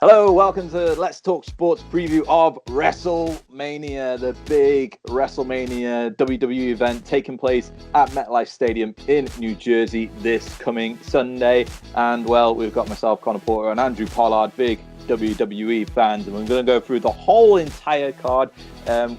Hello, welcome to Let's Talk Sports preview of WrestleMania, the big WrestleMania WWE event taking place at MetLife Stadium in New Jersey this coming Sunday. And well, we've got myself, Conor Porter, and Andrew Pollard, big WWE fans, and we're going to go through the whole entire card.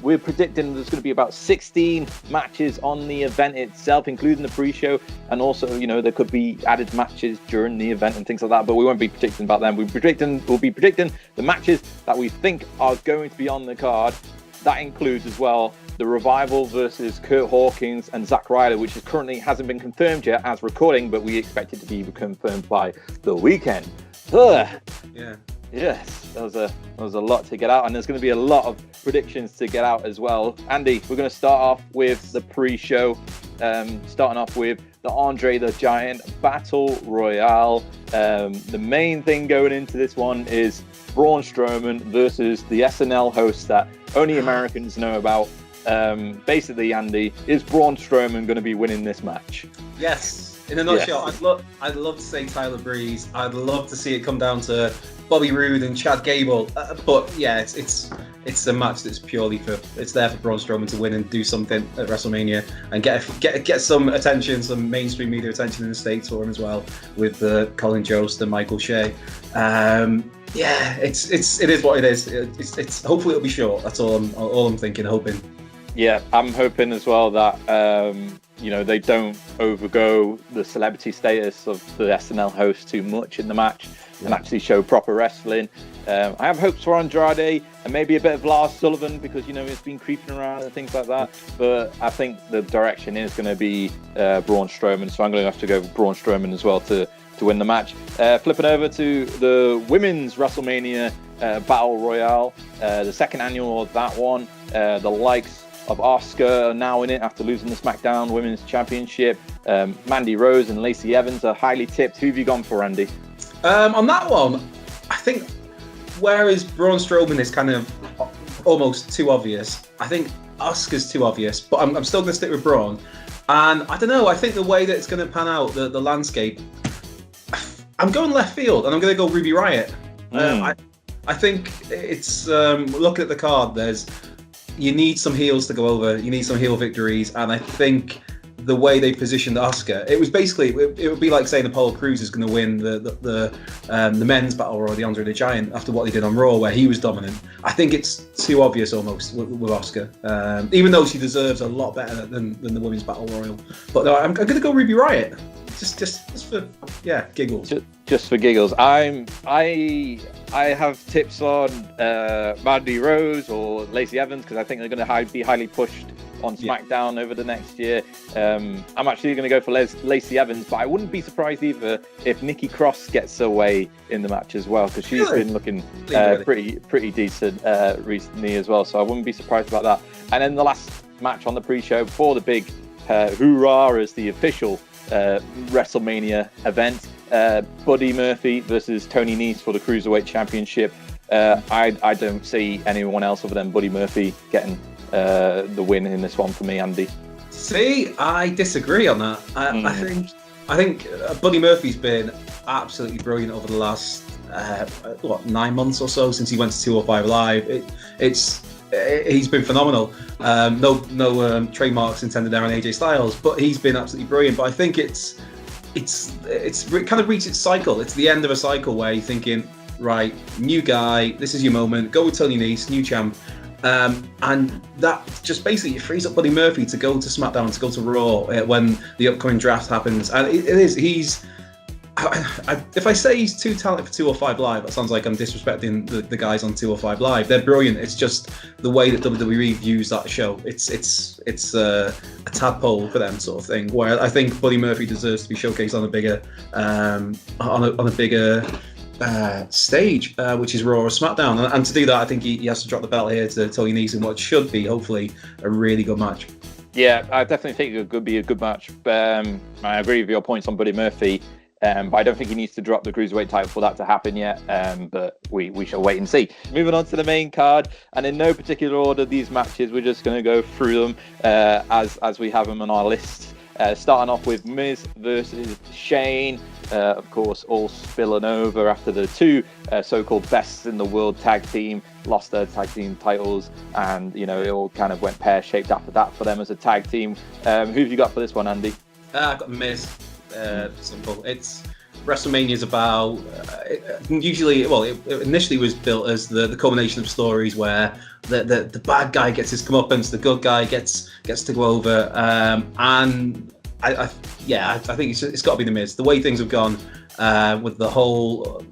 We're predicting there's going to be about 16 matches on the event itself, including the pre-show, and also, there could be added matches during the event and things like that, but we won't be predicting about them. We'll be predicting the matches that we think are going to be on the card. That includes as well the Revival versus Kurt Hawkins and Zack Ryder, which currently hasn't been confirmed yet as recording, but we expect it to be confirmed by the weekend. Yeah. Yes, there was a lot to get out, and there's going to be a lot of predictions to get out as well. Andy, we're going to start off with the pre-show, starting off with the Andre the Giant Battle Royale. The main thing going into this one is Braun Strowman versus the SNL host that only Americans know about. Basically, Andy, is Braun Strowman going to be winning this match? Yes. In a nutshell, yes. I'd love to say Tyler Breeze. I'd love to see it come down to Bobby Roode and Chad Gable. But yeah, it's a match that's purely it's there for Braun Strowman to win and do something at WrestleMania and get some attention, some mainstream media attention in the States for him as well, with Colin Jost and Michael Shea. Yeah, it is what it is. It's hopefully it'll be short. That's all I'm thinking, hoping. Yeah, I'm hoping as well that they don't overgo the celebrity status of the SNL host too much in the match and actually show proper wrestling. I have hopes for Andrade and maybe a bit of Lars Sullivan because it's been creeping around and things like that. But I think the direction is going to be Braun Strowman, so I'm going to have to go with Braun Strowman as well to win the match. Flipping over to the women's WrestleMania Battle Royale, the second annual of that one, the likes of Asuka are now in it after losing the SmackDown Women's Championship. Mandy Rose and Lacey Evans are highly tipped. Who have you gone for, Andy? On that one, I think whereas Braun Strowman is kind of almost too obvious, I think Asuka's too obvious, but I'm still going to stick with Braun. And I don't know, I think the way that it's going to pan out, the landscape, I'm going left field and I'm going to go Ruby Riott. I think it's, looking at the card, you need some heels to go over. You need some heel victories, and I think the way they positioned Asuka, it was basically it would be like saying Apollo Crews is going to win the men's battle royal, the Andre the Giant, after what they did on Raw, where he was dominant. I think it's too obvious almost with Asuka, even though she deserves a lot better than the women's battle royal. But no, I'm going to go Ruby Riott, just for giggles. Just for giggles, I have tips on Mandy Rose or Lacey Evans because I think they're going to be highly pushed on SmackDown over the next year. I'm actually going to go for Lacey Evans, but I wouldn't be surprised either if Nikki Cross gets away in the match as well because she's been looking pretty decent recently as well. So I wouldn't be surprised about that. And then the last match on the pre-show before the big hoorah as the official WrestleMania event. Buddy Murphy versus Tony Nese for the Cruiserweight Championship. I don't see anyone else other than Buddy Murphy getting the win in this one for me, Andy. See, I disagree on that. I think Buddy Murphy's been absolutely brilliant over the last 9 months or so since he went to 205 Live. He's been phenomenal. No trademarks intended there on AJ Styles, but he's been absolutely brilliant. But I think it's kind of reached its cycle. It's the end of a cycle where you're thinking, right, new guy, this is your moment, go with Tony Nese, new champ. And that just basically frees up Buddy Murphy to go to SmackDown, to go to Raw when the upcoming draft happens. And if I say he's too talented for 205 Live, that sounds like I'm disrespecting the guys on 205 Live. They're brilliant. It's just the way that WWE views that show. It's a tadpole for them sort of thing. Where I think Buddy Murphy deserves to be showcased on a bigger stage, which is Raw or SmackDown. And to do that, I think he has to drop the belt here to Tony Nese in what should be hopefully a really good match. Yeah, I definitely think it could be a good match. I agree with your points on Buddy Murphy. But I don't think he needs to drop the Cruiserweight title for that to happen yet. But we shall wait and see. Moving on to the main card, and in no particular order, these matches, we're just going to go through them as we have them on our list. Starting off with Miz versus Shane. Of course, all spilling over after the two so-called bests in the world tag team lost their tag team titles, and it all kind of went pear-shaped after that for them as a tag team. Who have you got for this one, Andy? I've got Miz. Simple. It's WrestleMania is about it initially was built as the culmination of stories where the bad guy gets his comeuppance, the good guy gets to go over, and I think it's got to be the Miz. The way things have gone with the whole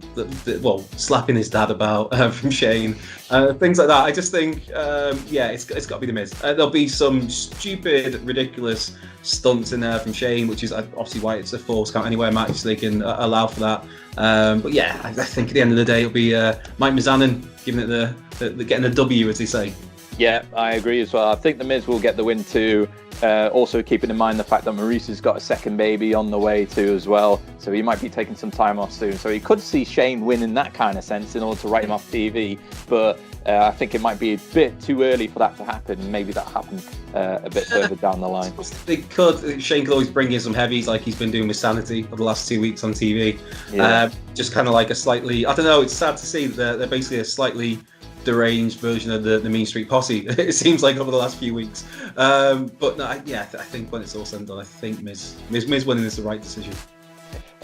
slapping his dad about from Shane, things like that. I just think it's got to be the Miz. There'll be some stupid, ridiculous stunts in there from Shane, which is obviously why it's a Falls Count Anywhere match, so they can allow for that. But yeah, I think at the end of the day it'll be Mike Mizanin giving it the getting a W, as they say. Yeah, I agree as well. I think the Miz will get the win too. Also keeping in mind the fact that Maurice has got a second baby on the way too as well, so he might be taking some time off soon. So he could see Shane win in that kind of sense in order to write him off TV, but I think it might be a bit too early for that to happen. Maybe that happened a bit further down the line. They could. Shane could always bring in some heavies like he's been doing with Sanity for the last 2 weeks on TV. Yeah. Just kind of like a slightly, I don't know, it's sad to see that they're basically a slightly deranged version of the Mean Street Posse. It seems like over the last few weeks. But no, I think when it's all said and done, I think Miz winning is the right decision.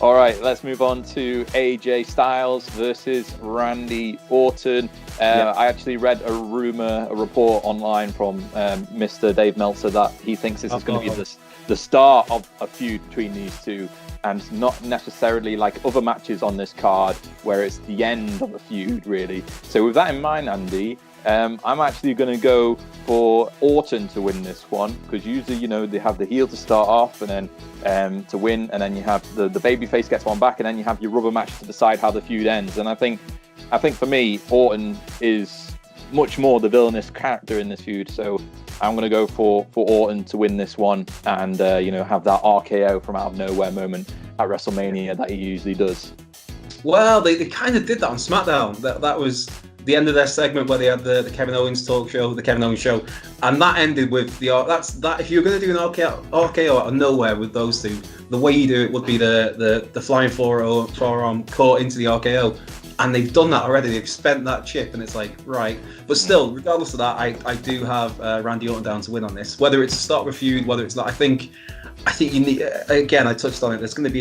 All right, let's move on to AJ Styles versus Randy Orton. I actually read a report online from Mr. Dave Meltzer that he thinks this is going to be the start of a feud between these two, and not necessarily like other matches on this card where it's the end of a feud, really. So with that in mind, Andy, I'm actually going to go for Orton to win this one, because usually, they have the heel to start off and then to win, and then you have the babyface gets one back, and then you have your rubber match to decide how the feud ends. And I think for me, Orton is much more the villainous character in this feud, so I'm going to go for Orton to win this one and have that RKO from out of nowhere moment at WrestleMania that he usually does. Well, they kind of did that on SmackDown. That was the end of their segment where they had the Kevin Owens talk show, the Kevin Owens show, and that ended with that. If you're going to do an RKO out of nowhere with those two, the way you do it would be the flying forearm caught into the RKO. And they've done that already. They've spent that chip, and it's like, right. But still, regardless of that, I do have Randy Orton down to win on this. Whether it's a start of a feud, whether it's not, I think you need. Again, I touched on it. There's going to be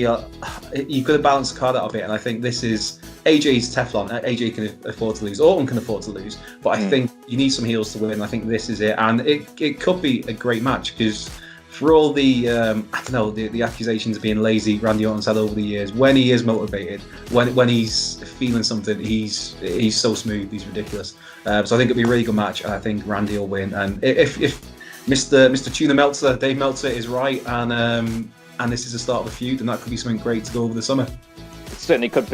you've got to balance the card out of it, and I think this is AJ's Teflon. AJ can afford to lose. Orton can afford to lose, but I think you need some heels to win. I think this is it, and it could be a great match because. For all the the accusations of being lazy Randy Orton's had over the years, when he is motivated, when he's feeling something, he's so smooth, he's ridiculous. So I think it'll be a really good match, and I think Randy will win. And if Mr. Tuna Meltzer, Dave Meltzer, is right, and this is the start of a feud, then that could be something great to go over the summer. It certainly could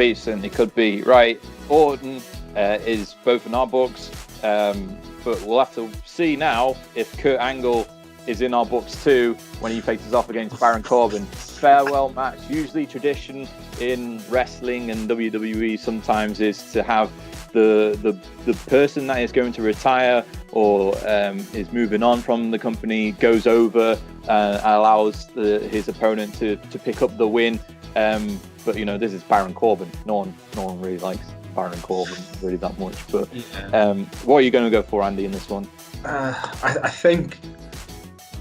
be. Right, Orton is both in our books, but we'll have to see now if Kurt Angle is in our books too when he faces off against Baron Corbin. Farewell match. Usually tradition in wrestling and WWE sometimes is to have the person that is going to retire or is moving on from the company goes over and allows his opponent to pick up the win. But this is Baron Corbin. No one really likes Baron Corbin really that much. But what are you going to go for, Andy, in this one? I think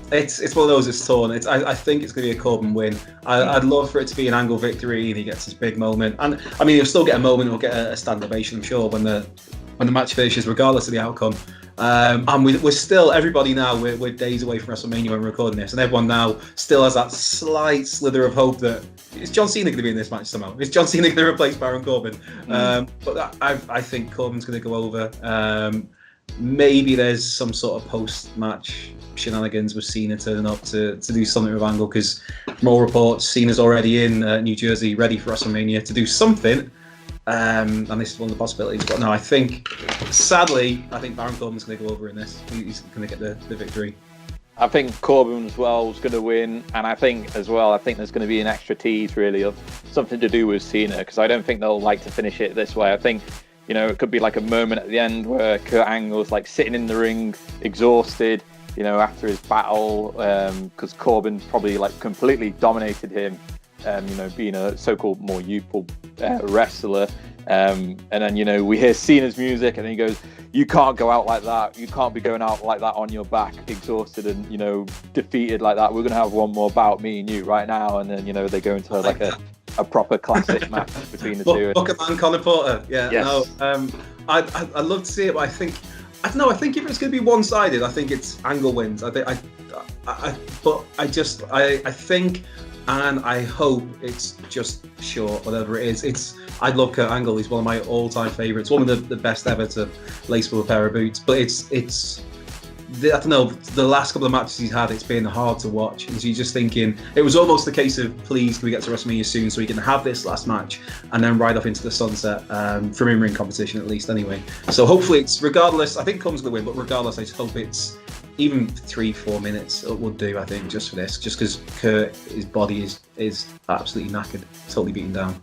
it's one of those. It's torn. I think it's going to be a Corbin win. I'd love for it to be an Angle victory and he gets his big moment. And I mean, he'll still get a moment. He'll get a stand ovation, I'm sure, when the match finishes, regardless of the outcome. And we're still, everybody now, we're days away from WrestleMania when we're recording this, and everyone now still has that slight slither of hope that is John Cena going to be in this match somehow? Is John Cena going to replace Baron Corbin? But I think Corbin's going to go over. Maybe there's some sort of post-match shenanigans with Cena turning up to do something with Angle, because from all reports, Cena's already in New Jersey, ready for WrestleMania to do something. And this is one of the possibilities. But no, sadly, I think Baron Corbin's going to go over in this. He's going to get the victory. I think Corbin as well is going to win, and I think there's going to be an extra tease really of something to do with Cena, because I don't think they'll like to finish it this way. I think it could be like a moment at the end where Kurt Angle's like sitting in the ring, exhausted, after his battle, because Corbin probably like completely dominated him, being a so-called more youthful wrestler. And then, we hear Cena's music, and then he goes, "You can't go out like that. You can't be going out like that on your back, exhausted and, defeated like that. We're going to have one more bout, me and you, right now." And then, they go into like a proper classic match between the two. Buckerman, Conor Porter. Yeah, yes. no. I'd love to see it, but I think if it's going to be one-sided, I think it's Angle wins. I think, and I hope it's just short, whatever it is. I love Kurt Angle. He's one of my all-time favourites. One of the best ever to lace with a pair of boots. But I don't know, the last couple of matches he's had, it's been hard to watch. And so you're just thinking, it was almost a case of, please, can we get to WrestleMania soon so we can have this last match and then ride off into the sunset from in-ring competition, at least, anyway. So hopefully it's, regardless, I think Combs going to win, but regardless, I just hope it's even 3-4 minutes would do, I think, just for this. Just because Kurt, his body is absolutely knackered, totally beaten down.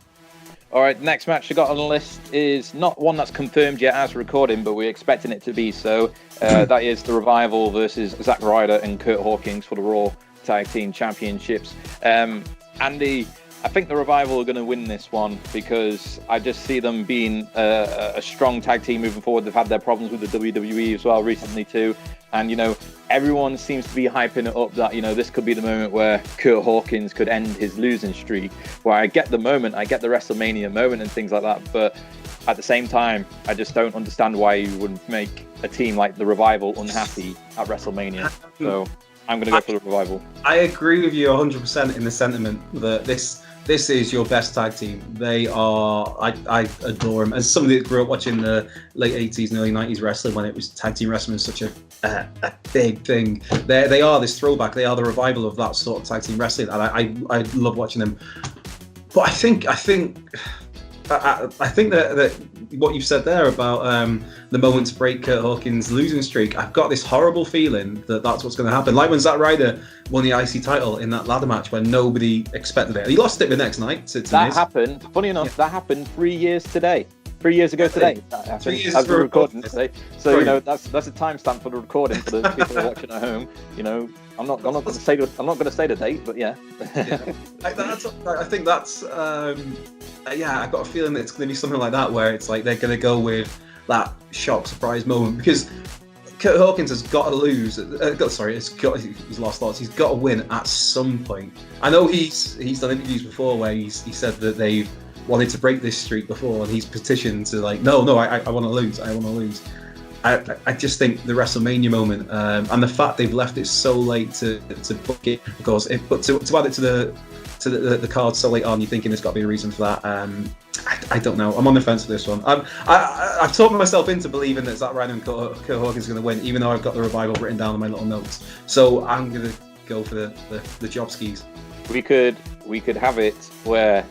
All right, next match I got on the list is not one that's confirmed yet as recording, but we're expecting it to be so. That is the Revival versus Zack Ryder and Kurt Hawkins for the Raw Tag Team Championships. Andy, I think the Revival are going to win this one because I just see them being a strong tag team moving forward. They've had their problems with the WWE as well recently too. And, everyone seems to be hyping it up that, this could be the moment where Kurt Hawkins could end his losing streak. Where I get the moment, I get the WrestleMania moment and things like that. But at the same time, I just don't understand why you wouldn't make a team like the Revival unhappy at WrestleMania. So I'm going to go for the Revival. I agree with you 100% in the sentiment that this is your best tag team. They are, I adore them. As somebody that grew up watching the late 80s and early 90s wrestling when it was tag team wrestling was such a big thing. They are this throwback. They are the revival of that sort of tag team wrestling. And I love watching them. But I think that what you've said there about the moment to break Kurt Hawkins' losing streak, I've got this horrible feeling that that's what's going to happen. Like when Zack Ryder won the IC title in that ladder match when nobody expected it. He lost it the next night to that Miz. Happened. Funny enough, that happened 3 years today. 3 years ago today. That happened, 3 years as we're recording today. So That's a timestamp for the recording for the people watching at home. I'm not going to say the date, but yeah. I think that's I've got a feeling that it's going to be something like that where it's like they're going to go with that shock surprise moment because Kurt Hawkins has got to lose. He's lost lots. He's got to win at some point. I know he's done interviews before where he said that they've wanted to break this streak before and he's petitioned to I want to lose. I just think the WrestleMania moment and the fact they've left it so late to book it, because to add it to the card so late on, you're thinking there's got to be a reason for that. I don't know. I'm on the fence for this one. I've talked myself into believing that Zack Ryder and Kurt Hawkins are going to win, even though I've got the Revival written down on my little notes. So I'm going to go for the job skis. We could have it where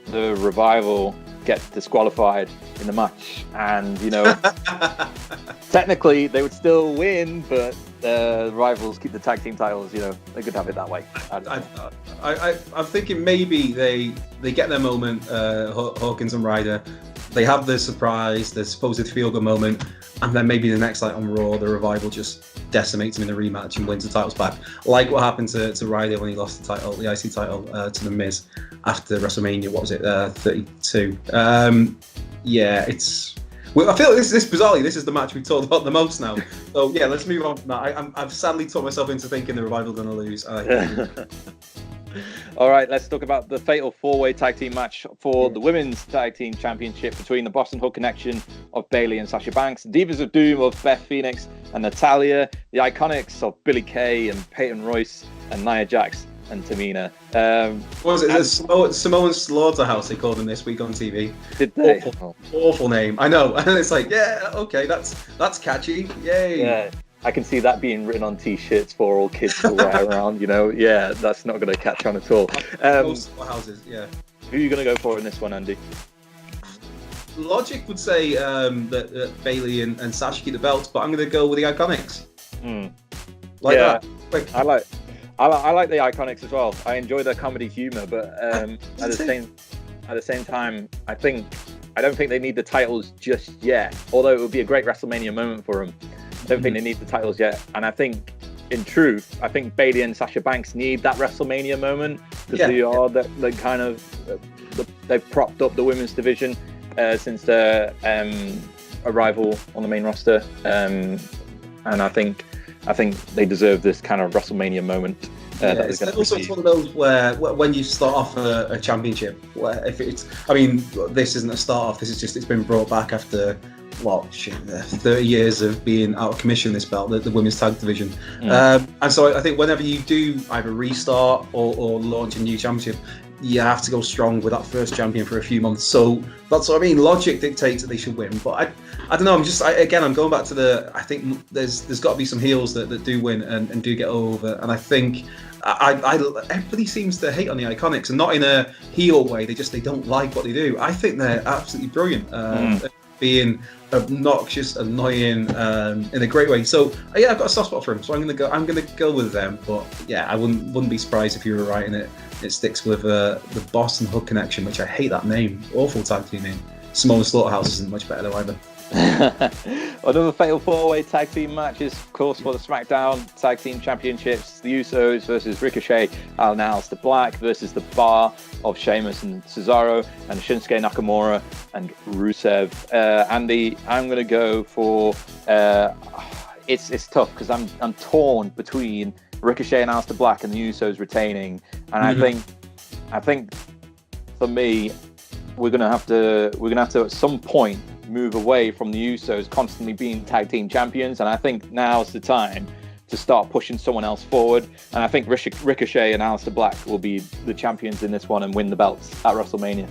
the Revival get disqualified in the match, and technically they would still win, but the Rivals keep the tag team titles. They could have it that way. I'm thinking maybe they get their moment, Hawkins and Ryder. They have the surprise, the supposed feel-good moment, and then maybe the next night on Raw, the Revival just decimates him in a rematch and wins the titles back, like what happened to Ryder when he lost the title, the IC title, to the Miz after WrestleMania. What was it, 32? I feel like this bizarrely, this is the match we've talked about the most now. So yeah, let's move on from that. I've sadly talked myself into thinking the Revival are going to lose. All right, let's talk about the fatal four-way tag team match for the Women's Tag Team Championship between the Boston Hook Connection of Bayley and Sasha Banks, Divas of Doom of Beth Phoenix and Natalya, the Iconics of Billie Kay and Peyton Royce and Nia Jax and Tamina. What was it? The Samoan Slaughterhouse they called them this week on TV. Did they? Awful name. I know. And it's like, yeah, okay, that's catchy. Yay. Yeah. I can see that being written on T-shirts for all kids to wear around. Yeah, that's not going to catch on at all. Houses, yeah. Who are you going to go for in this one, Andy? Logic would say that Bayley and Sasha keep the belts, but I'm going to go with the Iconics. That. Quick. I like the Iconics as well. I enjoy their comedy humor, but at the same time, I don't think they need the titles just yet. Although it would be a great WrestleMania moment for them. don't think they need the titles yet. And I think, in truth, I think Bayley and Sasha Banks need that WrestleMania moment because they are the kind of they've propped up the women's division since their arrival on the main roster, and I think they deserve this kind of WrestleMania moment. It's also one of those where when you start off a championship, where if it's, I mean, this isn't a start off. This is just, it's been brought back after 30 years of being out of commission, this belt, the women's tag division. And so I think whenever you do either restart or launch a new championship, you have to go strong with that first champion for a few months. So that's what I mean. Logic dictates that they should win, but I don't know. I'm going back to I think there's got to be some heels that do win and do get over. And I think everybody seems to hate on the Iconics, and not in a heel way. They don't like what they do. I think they're absolutely brilliant. Being obnoxious, annoying, in a great way. So I've got a soft spot for him. So I'm gonna go with them. But yeah, I wouldn't be surprised if you were right in it. It sticks with the Boston Hook Connection, which I hate that name. Awful tag team name. Simone Slaughterhouse isn't much better though either. Another fatal 4-way tag team matches, of course, for the SmackDown Tag Team Championships. The Usos versus Ricochet, and Aleister Black versus the Bar of Sheamus and Cesaro, and Shinsuke Nakamura and Rusev. Andy, I'm going to go for. It's tough because I'm torn between Ricochet and Aleister Black and the Usos retaining, and I think for me, we're gonna have to at some point move away from the Usos constantly being tag team champions, and I think now's the time to start pushing someone else forward. And I think Ricochet and Aleister Black will be the champions in this one and win the belts at WrestleMania.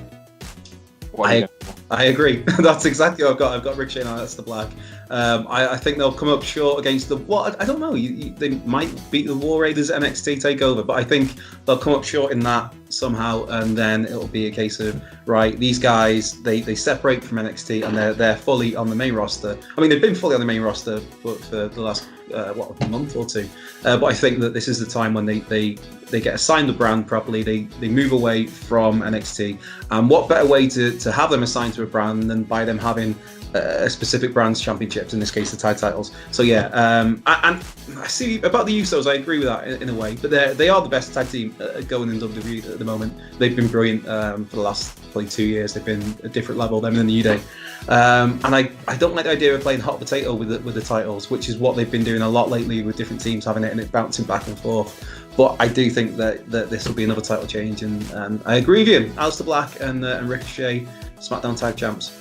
I agree. That's exactly what I've got. I've got Ricochet and Aleister Black. I think they'll come up short against I don't know. They might beat the War Raiders at NXT TakeOver, but I think they'll come up short in that somehow, and then it'll be a case of, right, these guys they separate from NXT and they're fully on the main roster. I mean, they've been fully on the main roster for the last a month or two, but I think that this is the time when they get assigned the brand properly. They move away from NXT, and what better way to have them assigned to a brand than by them having a specific brand's championships, in this case the tag titles. So and I see about the Usos, I agree with that in a way, but they are the best tag team going in WWE at the moment. They've been brilliant for the last probably 2 years. They've been a different level than the New Day, and I don't like the idea of playing hot potato with the titles, which is what they've been doing a lot lately with different teams having it and it bouncing back and forth. But I do think that this will be another title change, and I agree with you. Aleister Black and Ricochet, SmackDown Tag Champs.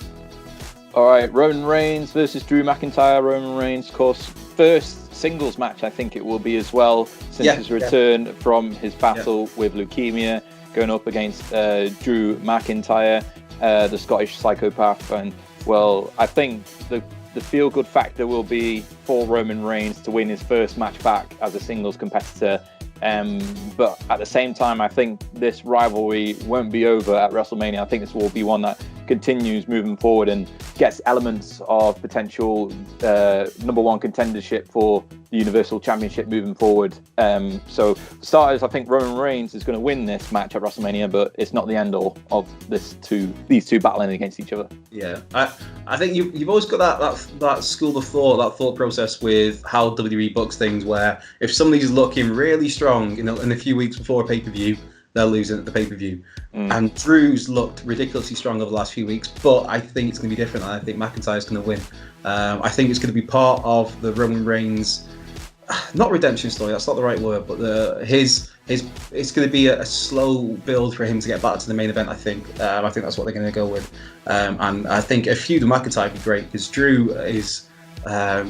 All right, Roman Reigns versus Drew McIntyre. Roman Reigns, of course, first singles match I think it will be as well, since his return from his battle with leukemia, going up against Drew McIntyre, the Scottish psychopath. And well, I think the feel-good factor will be for Roman Reigns to win his first match back as a singles competitor. But at the same time, I think this rivalry won't be over at WrestleMania. I think this will be one that continues moving forward and gets elements of potential number one contendership for the Universal Championship moving forward. So for starters, I think Roman Reigns is going to win this match at WrestleMania, but it's not the end all of these two battling against each other. Yeah, I think you've always got that school of thought, that thought process with how WWE books things, where if somebody's looking really strong, in a few weeks before a pay-per-view, they'll lose it at the pay-per-view. And Drew's looked ridiculously strong over the last few weeks, but I think it's going to be different. I think McIntyre's going to win. I think it's going to be part of the Roman Reigns, not redemption story, that's not the right word, but it's going to be a slow build for him to get back to the main event, I think. I think that's what they're going to go with. And I think a feud with McIntyre would be great, because Drew is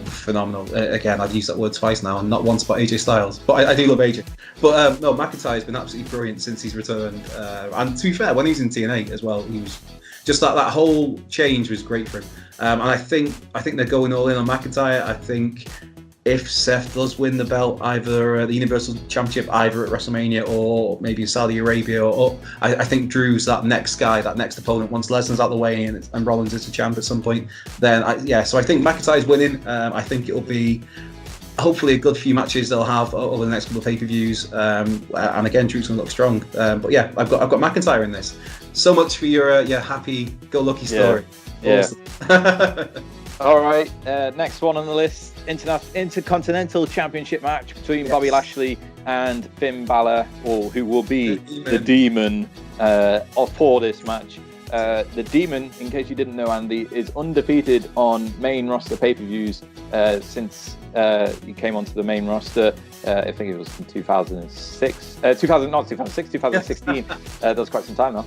phenomenal. Again, I've used that word twice now, and not once about AJ Styles, but I do love AJ. But no, McIntyre's been absolutely brilliant since he's returned, and to be fair, when he was in TNA as well, he was just that whole change was great for him. And I think they're going all in on McIntyre. I think if Seth does win the belt, either the Universal Championship, either at WrestleMania or maybe in Saudi Arabia, or I think Drew's that next guy, that next opponent. Once Lesnar's out the way and Rollins is the champ at some point, then so I think McIntyre's winning. I think it'll be hopefully a good few matches they'll have over the next couple of pay-per-views. And again, Drew's going to look strong. But yeah, I've got McIntyre in this. So much for your happy-go-lucky story. Yeah. All right, next one on the list, Intercontinental Championship match between Bobby Lashley and Finn Balor, or who will be the Demon for this match. The Demon, in case you didn't know, Andy, is undefeated on main roster pay-per-views since he came onto the main roster. I think it was from 2006. 2016. That was quite some time now.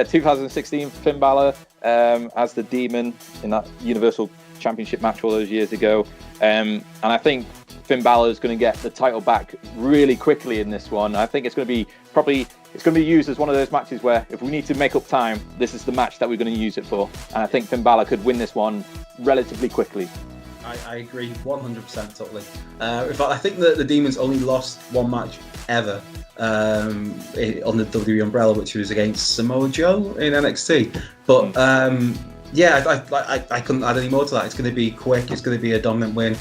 2016, Finn Balor as the Demon in that Universal Championship match all those years ago. And I think Finn Balor is going to get the title back really quickly in this one. I think it's going to be used as one of those matches where if we need to make up time, this is the match that we're going to use it for. And I think Finn Balor could win this one relatively quickly. I agree 100% totally. In fact, I think that the Demons only lost one match ever on the WWE umbrella, which was against Samoa Joe in NXT. But I couldn't add any more to that. It's going to be quick. It's going to be a dominant win.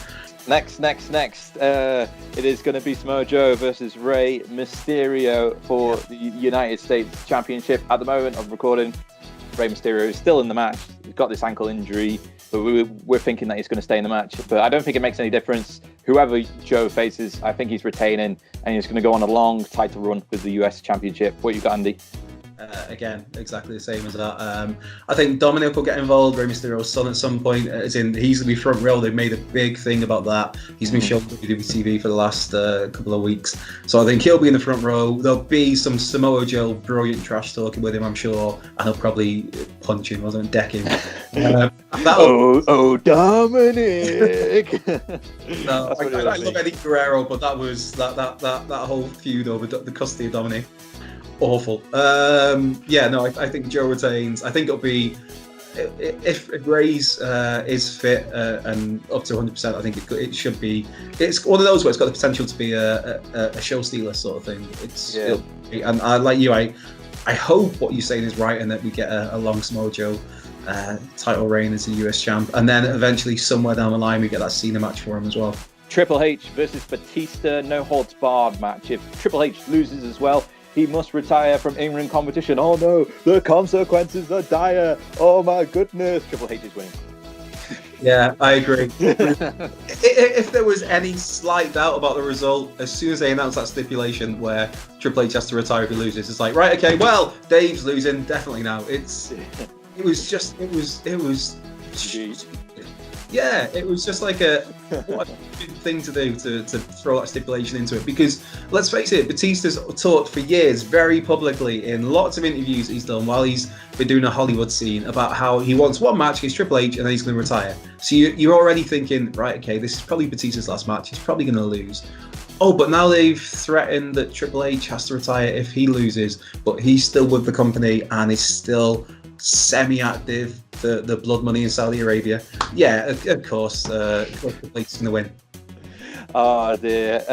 Next. It is going to be Samoa Joe versus Rey Mysterio for the United States Championship. At the moment of recording, Rey Mysterio is still in the match. He's got this ankle injury, but we're thinking that he's going to stay in the match. But I don't think it makes any difference. Whoever Joe faces, I think he's retaining, and he's going to go on a long title run with the US Championship. What you got, Andy? Again, exactly the same as that. I think Dominic will get involved, Rey Mysterio's son at some point, as in he's going to be front row. They've made a big thing about that. He's been shown on WWE for the last couple of weeks. So I think he'll be in the front row. There'll be some Samoa Joe brilliant trash talking with him, I'm sure, and he'll probably punch him, wasn't it? Deck him. Dominic! No, I love Eddie Guerrero, but that was that whole feud over the custody of Dominic. Awful. I think Joe retains. I think it'll be if Rey's is fit and up to 100%. I think it should be. It's one of those where it's got the potential to be a show stealer sort of thing. And I like you. I hope what you're saying is right, and that we get a long Samoa Joe title reign as a US champ, and then eventually somewhere down the line we get that Cena match for him as well. Triple H versus Batista, no holds barred match. If Triple H loses as well, he must retire from in-ring competition. Oh no, the consequences are dire. Oh my goodness. Triple H is winning. Yeah, I agree. If there was any slight doubt about the result, as soon as they announced that stipulation where Triple H has to retire if he loses, it's like, right, okay, well, Dave's losing, definitely now. It was just like what a good thing to do to throw that stipulation into it, because let's face it, Batista's talked for years very publicly in lots of interviews he's done while he's been doing a Hollywood scene about how he wants one match against Triple H and then he's going to retire. So you're already thinking, right, okay, this is probably Batista's last match, he's probably going to lose. Oh, but now they've threatened that Triple H has to retire if he loses, but he's still with the company and is still semi-active, the blood money in Saudi Arabia. Yeah, of course, Triple H is going to win. Oh dear.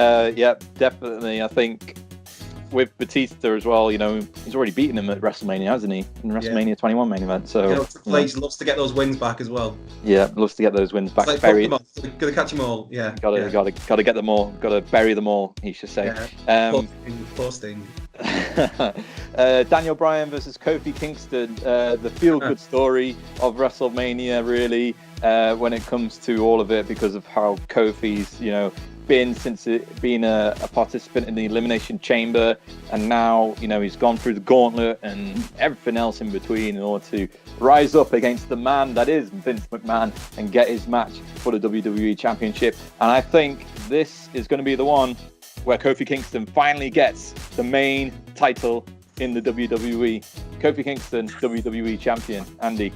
Definitely. I think with Batista as well, he's already beaten him at WrestleMania, hasn't he? In WrestleMania 21 main event. So Triple H loves to get those wins back as well. Yeah, loves to get those wins back. It's like Pokemon. Gotta catch them all. Yeah. Gotta get them all. Gotta bury them all, he should say. Yeah. Posting. Daniel Bryan versus Kofi Kingston, the feel-good story of WrestleMania, really, when it comes to all of it, because of how Kofi's, been since being a participant in the Elimination Chamber, and now, he's gone through the gauntlet and everything else in between in order to rise up against the man that is Vince McMahon and get his match for the WWE Championship. And I think this is going to be the one where Kofi Kingston finally gets the main title in the WWE. Kofi Kingston, WWE Champion. Andy?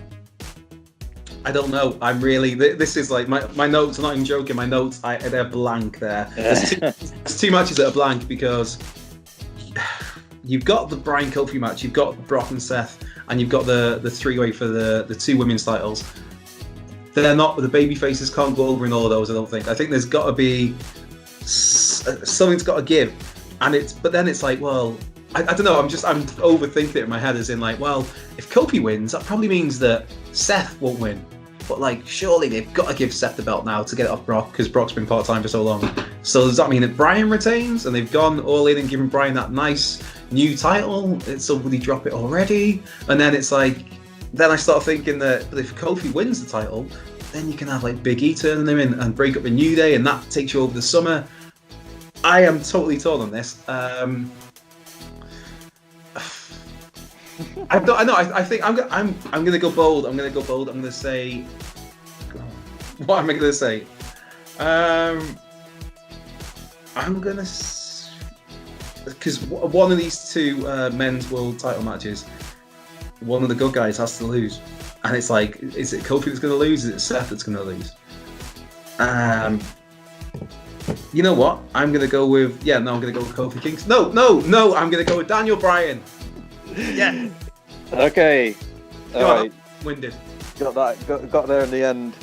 I don't know. I'm really... This is like... My notes, I'm not even joking, my notes, they're blank there. There's two matches that are blank, because you've got the Bryan Kofi match, you've got Brock and Seth, and you've got the three-way for the two women's titles. They're not... The baby faces can't go over in all of those, I don't think. I think there's got to be... Something's got to give, but then it's like, well, I don't know, I'm overthinking it in my head, as in like, well, if Kofi wins, that probably means that Seth won't win, But like, surely they've got to give Seth the belt now to get it off Brock, because Brock's been part-time for so long. So does that mean that Bryan retains, and they've gone all in and given Bryan that nice new title? Did somebody drop it already? And then it's like, then I start thinking that if Kofi wins the title, then you can have like Big E turning them in and break up a New Day, and that takes you over the summer. I am totally torn on this. I think I'm going to go bold. I'm going to say, what am I going to say? I'm going to, because one of these two men's world title matches, one of the good guys has to lose, and it's like, is it Kofi that's going to lose? Is it Seth that's going to lose? You know what? I'm going to go with Kofi Kingston. No, I'm going to go with Daniel Bryan. Yeah. Okay. All right. Winded. Got there in the end.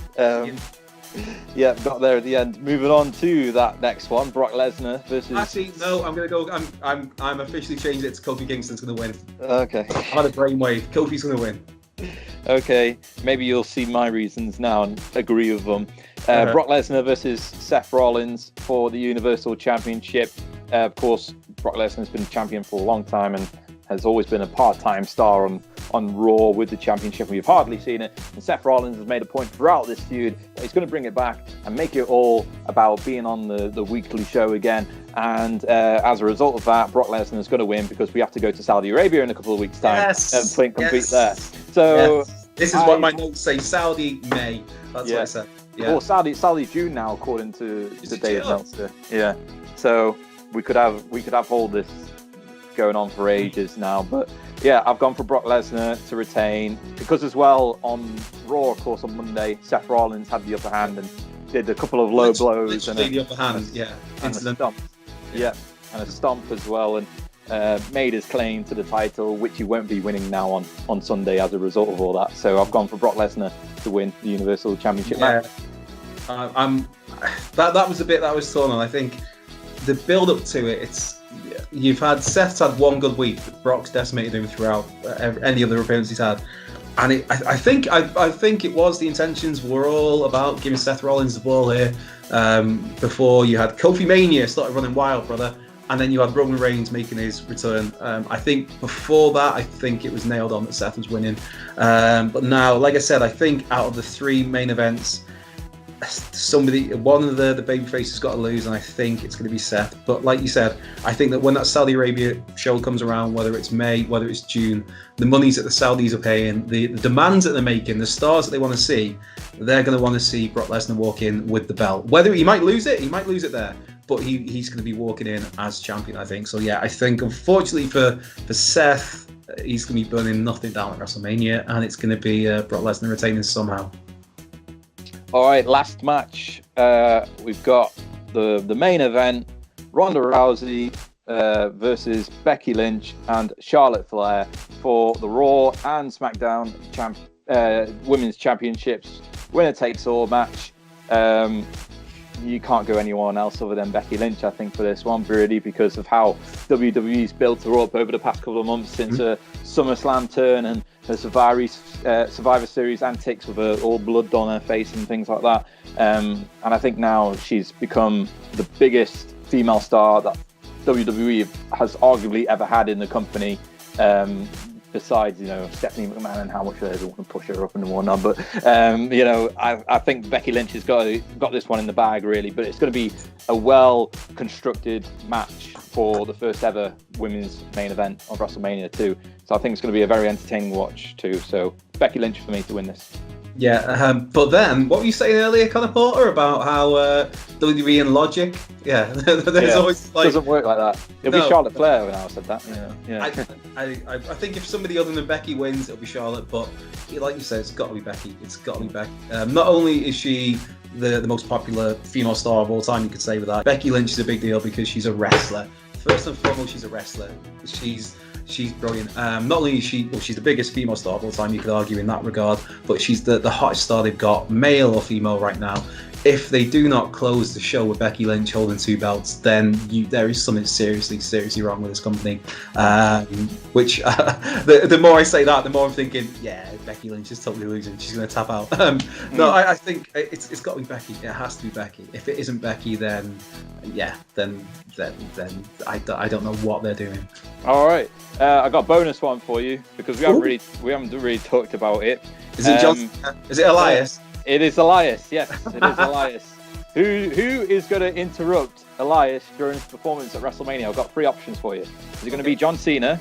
Yeah, got there at the end. Moving on to that next one, Brock Lesnar versus. Actually, no. I'm gonna go. I'm officially changed it to Kofi Kingston's gonna win. Okay. I had a brainwave. Kofi's gonna win. Okay. Maybe you'll see my reasons now and agree with them. Brock Lesnar versus Seth Rollins for the Universal Championship. Of course, Brock Lesnar's been champion for a long time and has always been a part-time star on Raw with the championship. We've hardly seen it. And Seth Rollins has made a point throughout this feud that he's going to bring it back and make it all about being on the weekly show again. And as a result of that, Brock Lesnar is going to win, because we have to go to Saudi Arabia in a couple of weeks' time and compete there. So this is what my notes say: Saudi May. That's what I said. Yeah. Or Saudi June now, according to Dave Meltzer. Yeah. So we could have all this going on for ages now, but yeah, I've gone for Brock Lesnar to retain, because as well on Raw, of course, on Monday, Seth Rollins had the upper hand and did a couple of low blows and the upper hand, and a stomp, and a stomp as well, and made his claim to the title, which he won't be winning now on Sunday as a result of all that. So I've gone for Brock Lesnar to win the Universal Championship match. That was the bit that I was torn on. I think the build up to it, you've had Seth's had one good week, but Brock's decimated him throughout any other appearance he's had, and I think it was the intentions were all about giving Seth Rollins the ball here. Before you had Kofi Mania started running wild, brother, and then you had Roman Reigns making his return. I think before that, I think it was nailed on that Seth was winning, but now, like I said, I think out of the three main events, one of the babyfaces has got to lose, and I think it's going to be Seth. But like you said, I think that when that Saudi Arabia show comes around, whether it's May, whether it's June, the monies that the Saudis are paying, the demands that they're making, the stars that they want to see, they're going to want to see Brock Lesnar walk in with the belt. Whether he might lose it there, but he's going to be walking in as champion, I think. So yeah, I think unfortunately for Seth, he's going to be burning nothing down at WrestleMania, and it's going to be Brock Lesnar retaining somehow. All right, last match. We've got the main event: Ronda Rousey versus Becky Lynch and Charlotte Flair for the Raw and SmackDown Women's Championships. Winner takes all match. You can't go anyone else other than Becky Lynch, I think, for this one, really, because of how WWE's built her up over the past couple of months since her SummerSlam turn and her Survivor Series antics with her all blood on her face and things like that. And I think now she's become the biggest female star that WWE has arguably ever had in the company. Besides, Stephanie McMahon and how much they want to push her up and whatnot. But, I think Becky Lynch has got this one in the bag, really. But it's going to be a well-constructed match for the first ever women's main event of WrestleMania too. So I think it's going to be a very entertaining watch too. So Becky Lynch for me to win this. Yeah, but then, what were you saying earlier, Conor Porter, about how WWE and logic? Yeah, there's always like... It doesn't work like that. It'll be Charlotte Flair when I said that. Yeah. I think if somebody other than Becky wins, it'll be Charlotte, but like you said, it's got to be Becky. Not only is she the most popular female star of all time, you could say with that, Becky Lynch is a big deal because she's a wrestler. First and foremost, she's a wrestler. She's brilliant. Not only is she's the biggest female star of all time, you could argue in that regard, but she's the hottest star they've got, male or female right now, if they do not close the show with Becky Lynch holding 2 belts, then there is something seriously wrong with this company. Which the more I say that, the more I'm thinking, yeah, Becky Lynch is totally losing. She's going to tap out. No, I think it's got to be Becky. It has to be Becky. If it isn't Becky, then I don't know what they're doing. All right, I got a bonus one for you because we haven't really talked about it. Is it John? Is it Elias? It is Elias. Yes, it is Elias. Who is going to interrupt Elias during his performance at WrestleMania? I've got 3 options for you. Is it going to be John Cena?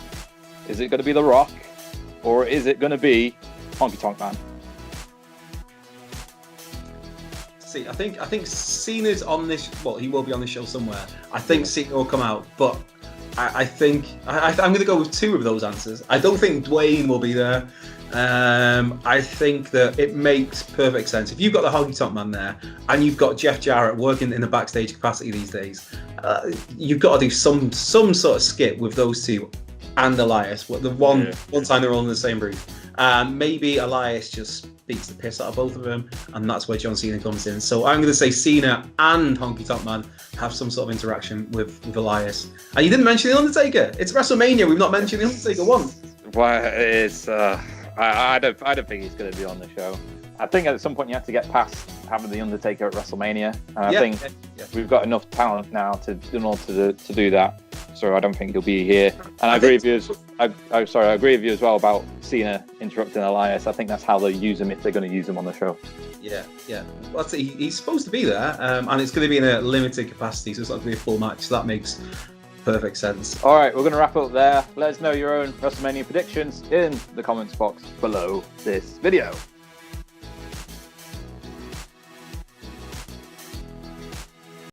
Is it going to be The Rock? Or is it going to be Honky Tonk Man? See, I think Cena's on this. Well, he will be on the show somewhere. I think Cena will come out, but I think I'm going to go with 2 of those answers. I don't think Dwayne will be there. I think that it makes perfect sense. If you've got the Honky Tonk Man there and you've got Jeff Jarrett working in the backstage capacity these days, you've got to do some sort of skit with those 2 and Elias. The one time they're all in the same booth. Maybe Elias just beats the piss out of both of them, and that's where John Cena comes in. So I'm going to say Cena and Honky Tonk Man have some sort of interaction with Elias. And you didn't mention The Undertaker. It's WrestleMania. We've not mentioned The Undertaker once. Well, it's... I don't think he's going to be on the show. I think at some point you have to get past having the Undertaker at WrestleMania, and I think we've got enough talent now to do that. So I don't think he'll be here. And I agree with you. I agree with you as well about Cena interrupting Elias. I think that's how they'll use him if they're going to use him on the show. Yeah. Well, he's supposed to be there, and it's going to be in a limited capacity, so it's not going to be a full match. So that makes perfect sense. All right, we're going to wrap up there. Let us know your own WrestleMania predictions in the comments box below this video.